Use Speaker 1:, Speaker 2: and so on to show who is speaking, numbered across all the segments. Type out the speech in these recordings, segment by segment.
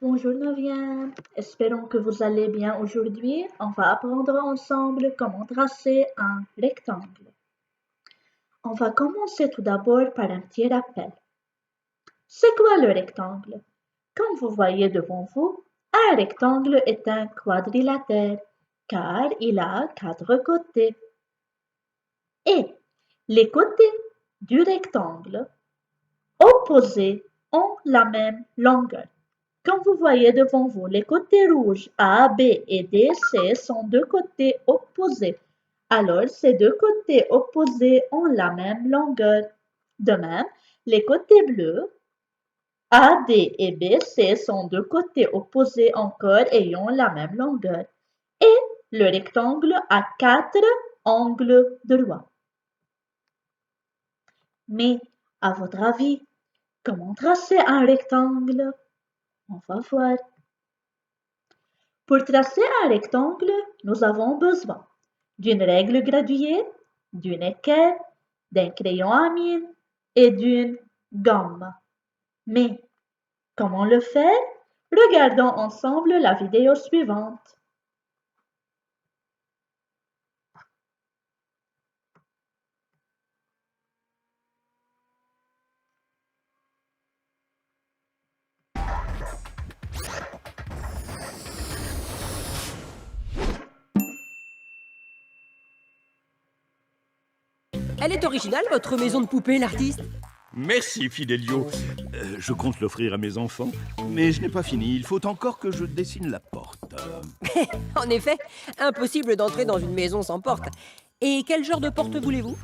Speaker 1: Bonjour Novien, espérons que vous allez bien aujourd'hui. On va apprendre ensemble comment tracer un rectangle. On va commencer tout d'abord par un petit rappel. C'est quoi le rectangle? Comme vous voyez devant vous, un rectangle est un quadrilatère car il a quatre côtés. Et les côtés du rectangle opposés ont la même longueur. Comme vous voyez devant vous, les côtés rouges A, B et D, C sont deux côtés opposés. Alors, ces deux côtés opposés ont la même longueur. De même, les côtés bleus A, D et B, C sont deux côtés opposés encore ayant la même longueur. Et le rectangle a quatre angles droits. Mais, à votre avis, comment tracer un rectangle? On va voir. Pour tracer un rectangle, nous avons besoin d'une règle graduée, d'une équerre, d'un crayon à mine et d'une gomme. Mais comment le faire? Regardons ensemble la vidéo suivante.
Speaker 2: Elle est originale, votre maison de poupée, l'artiste.
Speaker 3: Merci, Fidelio. Je compte l'offrir à mes enfants, mais je n'ai pas fini. Il faut encore que je dessine la porte.
Speaker 2: En effet, impossible d'entrer dans une maison sans porte. Et quel genre de porte voulez-vous?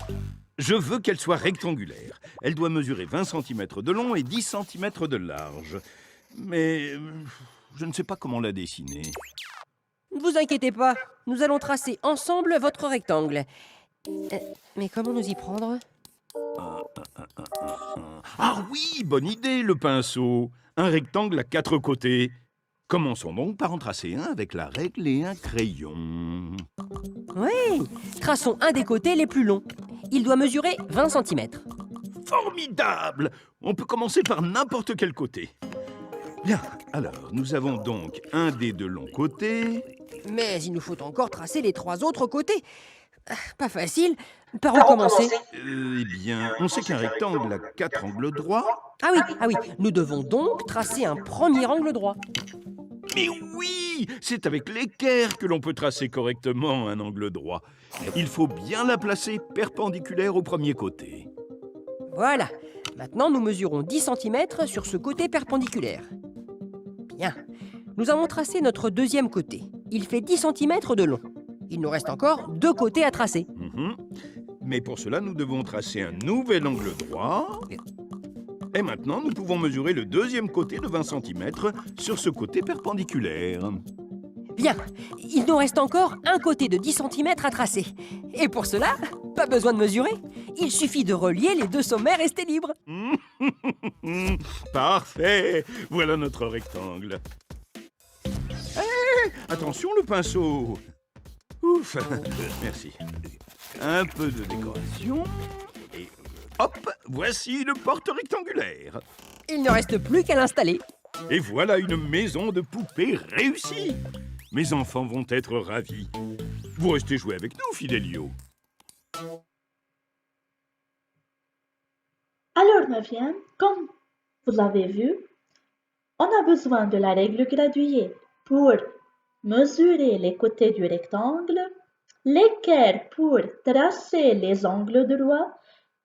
Speaker 3: Je veux qu'elle soit rectangulaire. Elle doit mesurer 20 cm de long et 10 cm de large. Mais je ne sais pas comment la dessiner.
Speaker 2: Ne vous inquiétez pas, nous allons tracer ensemble votre rectangle. Mais comment nous y prendre?
Speaker 3: Ah oui, bonne idée, le pinceau. Un rectangle à 4 côtés. Commençons donc par en tracer un avec la règle et un crayon.
Speaker 2: Oui, traçons un des côtés les plus longs. Il doit mesurer 20 cm.
Speaker 3: Formidable! On peut commencer par n'importe quel côté. Bien, alors, nous avons donc un des deux longs côtés.
Speaker 2: Mais il nous faut encore tracer les trois autres côtés. Pas facile. Par où commencer?
Speaker 3: Eh bien, on sait qu'un rectangle a 4 angles droits.
Speaker 2: Ah oui, nous devons donc tracer un premier angle droit.
Speaker 3: Mais oui, c'est avec l'équerre que l'on peut tracer correctement un angle droit. Il faut bien la placer perpendiculaire au premier côté.
Speaker 2: Voilà. Maintenant, nous mesurons 10 cm sur ce côté perpendiculaire. Bien. Nous avons tracé notre deuxième côté. Il fait 10 cm de long. Il nous reste encore deux côtés à tracer.
Speaker 3: Mais pour cela, nous devons tracer un nouvel angle droit. Et maintenant, nous pouvons mesurer le deuxième côté de 20 cm sur ce côté perpendiculaire.
Speaker 2: Bien. Il nous reste encore un côté de 10 cm à tracer. Et pour cela, pas besoin de mesurer. Il suffit de relier les deux sommets restés libres.
Speaker 3: Parfait! Voilà notre rectangle. Attention le pinceau! Ouf! Merci. Un peu de décoration. Et hop! Voici une porte rectangulaire.
Speaker 2: Il ne reste plus qu'à l'installer.
Speaker 3: Et voilà une maison de poupées réussie! Mes enfants vont être ravis. Vous restez jouer avec nous, Fidelio.
Speaker 1: Alors Novien, comme vous avez vu, on a besoin de la règle graduée pour mesurer les côtés du rectangle, l'équerre pour tracer les angles droits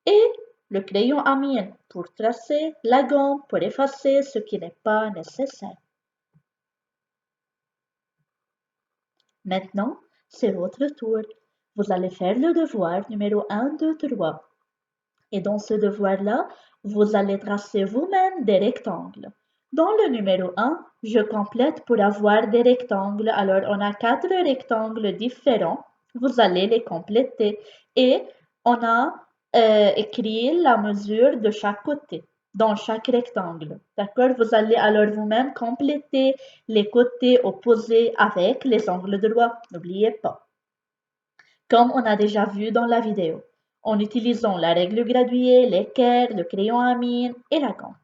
Speaker 1: et le crayon à mine pour tracer, la gomme pour effacer ce qui n'est pas nécessaire. Maintenant, c'est votre tour. Vous allez faire le devoir numéro 1, 2, 3. Et dans ce devoir-là, vous allez tracer vous-même des rectangles. Dans le numéro 1, je complète pour avoir des rectangles. Alors, on a 4 rectangles différents. Vous allez les compléter. Et on a écrit la mesure de chaque côté dans chaque rectangle. D'accord? Vous allez alors vous-même compléter les côtés opposés avec les angles droits. N'oubliez pas. Comme on a déjà vu dans la vidéo, en utilisant la règle graduée, l'équerre, le crayon à mine et la gomme.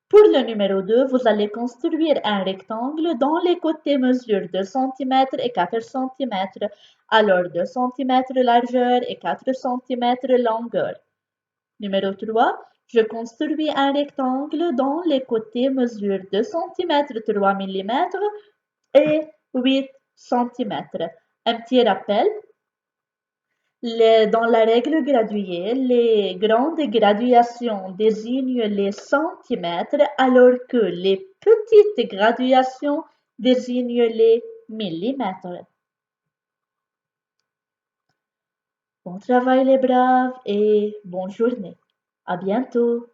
Speaker 1: Pour le numéro 2, vous allez construire un rectangle dont les côtés mesurent 2 cm et 4 cm, alors 2 cm largeur et 4 cm longueur. Numéro 3, je construis un rectangle dont les côtés mesurent 2 cm 3 mm et 8 cm. Un petit rappel, dans la règle graduée, les grandes graduations désignent les centimètres alors que les petites graduations désignent les millimètres. Bon travail les braves et bonne journée. À bientôt.